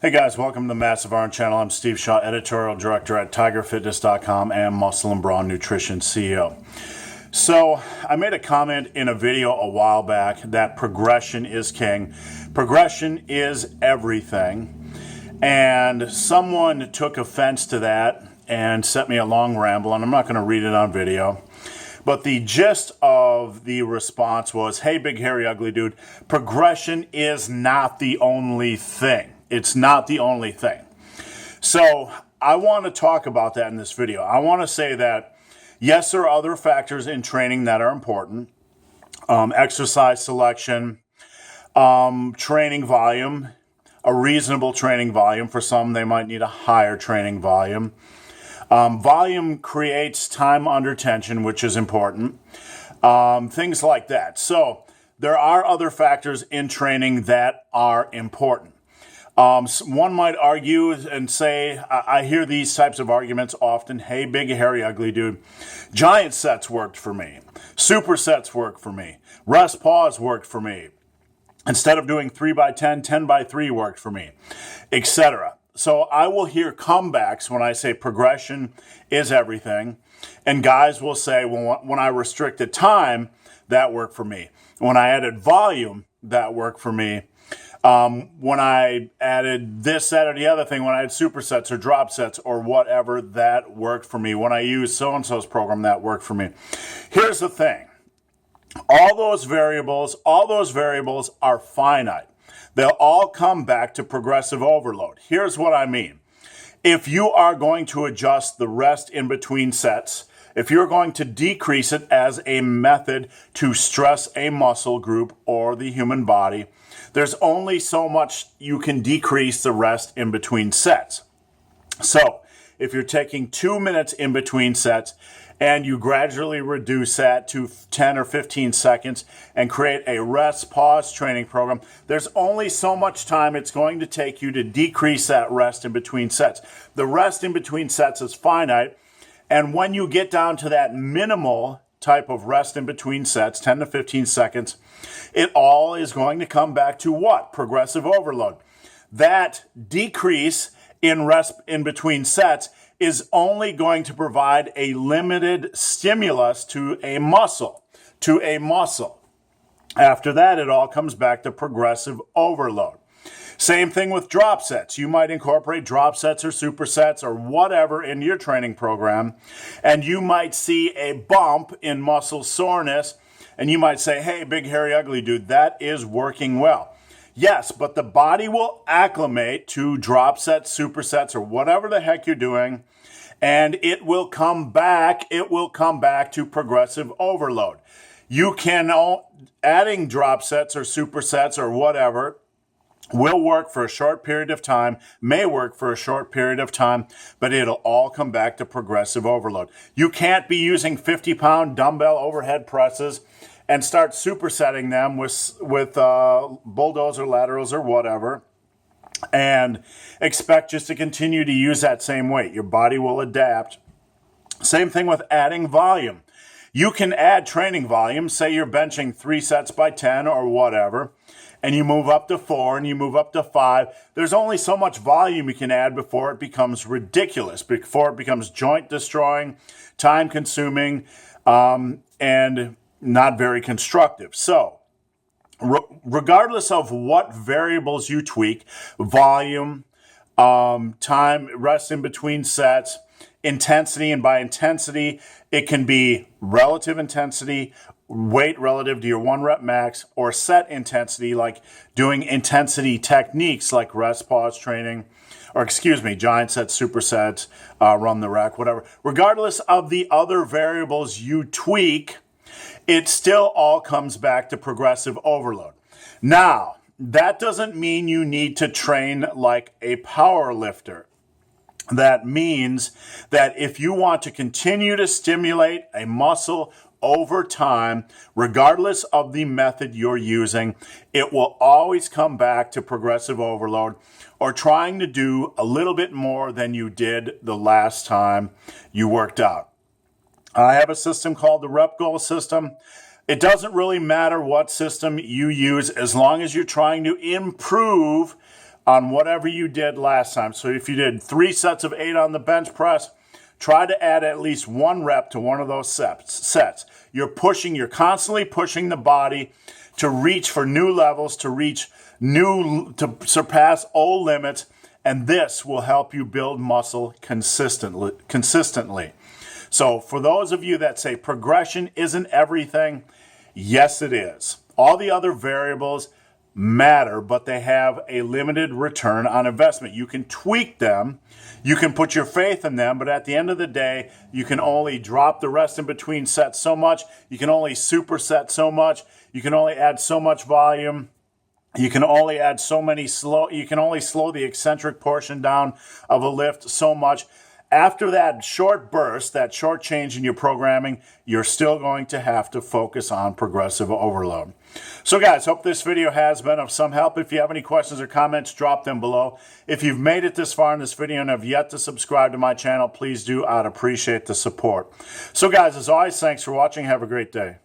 Hey guys, welcome to the Massive Iron Channel. I'm Steve Shaw, editorial director at TigerFitness.com and Muscle and Brawn Nutrition CEO. So I made a comment in a video a while back that progression is king. Progression is everything. And someone took offense to that and sent me a long ramble, and I'm not going to read it on video. But the gist of the response was, hey, big, hairy, ugly dude, progression is not the only thing. It's not the only thing. So I want to talk about that in this video. I want to say that, yes, there are other factors in training that are important. Exercise selection, training volume, a reasonable training volume. For some, they might need a higher training volume. Volume creates time under tension, which is important. Things like that. So there are other factors in training that are important. One might argue and say, I hear these types of arguments often, hey, big, hairy, ugly dude, giant sets worked for me. Supersets worked for me. Rest pause worked for me. Instead of doing 3x10, 10x3 worked for me, etc. So I will hear comebacks when I say progression is everything. And guys will say, well, when I restricted time, that worked for me. When I added volume, that worked for me. When I added this, that, or the other thing, when I had supersets or drop sets or whatever, that worked for me. When I used so-and-so's program, that worked for me. Here's the thing. All those variables are finite. They'll all come back to progressive overload. Here's what I mean. If you are going to adjust the rest in between sets, if you're going to decrease it as a method to stress a muscle group or the human body, there's only so much you can decrease the rest in between sets. So if you're taking 2 minutes in between sets and you gradually reduce that to 10 or 15 seconds and create a rest pause training program, there's only so much time it's going to take you to decrease that rest in between sets. The rest in between sets is finite. And when you get down to that minimal type of rest in between sets, 10 to 15 seconds, it all is going to come back to what? Progressive overload. That decrease in rest in between sets is only going to provide a limited stimulus to a muscle. After that, it all comes back to progressive overload. Same thing with drop sets. You might incorporate drop sets or supersets or whatever in your training program, and you might see a bump in muscle soreness, and you might say, hey, big, hairy, ugly dude, that is working well. Yes, but the body will acclimate to drop sets, supersets, or whatever the heck you're doing, and it will come back to progressive overload. You can, adding drop sets or supersets or whatever, will work for a short period of time, may work for a short period of time, but it'll all come back to progressive overload. You can't be using 50-pound dumbbell overhead presses and start supersetting them with bulldozer laterals or whatever and expect just to continue to use that same weight. Your body will adapt. Same thing with adding volume. You can add training volume, say you're benching 3 sets by 10 or whatever, and you move up to 4 and you move up to 5. There's only so much volume you can add before it becomes ridiculous, before it becomes joint destroying, time consuming, and not very constructive. So regardless of what variables you tweak, volume, time, rest in between sets, intensity, and by intensity, it can be relative intensity, weight relative to your 1 rep max, or set intensity, like doing intensity techniques like rest pause training, or giant sets, supersets, run the rack, whatever. Regardless of the other variables you tweak, it still all comes back to progressive overload. Now, that doesn't mean you need to train like a power lifter. That means that if you want to continue to stimulate a muscle over time, regardless of the method you're using, it will always come back to progressive overload or trying to do a little bit more than you did the last time you worked out. I have a system called the Rep Goal System. It doesn't really matter what system you use as long as you're trying to improve on whatever you did last time. So if you did 3 sets of 8 on the bench press, try to add at least 1 rep to one of those sets. You're constantly pushing the body to reach for new levels, to surpass old limits, and this will help you build muscle consistently. So for those of you that say progression isn't everything, yes it is. All the other variables matter, but they have a limited return on investment. You can tweak them, you can put your faith in them, but at the end of the day, you can only drop the rest in between sets so much, you can only superset so much, you can only add so much volume, you can only add you can only slow the eccentric portion down of a lift so much. After that short burst, that short change in your programming, you're still going to have to focus on progressive overload. So guys, hope this video has been of some help. If you have any questions or comments, drop them below. If you've made it this far in this video and have yet to subscribe to my channel, please do. I'd appreciate the support. So guys, as always, thanks for watching. Have a great day.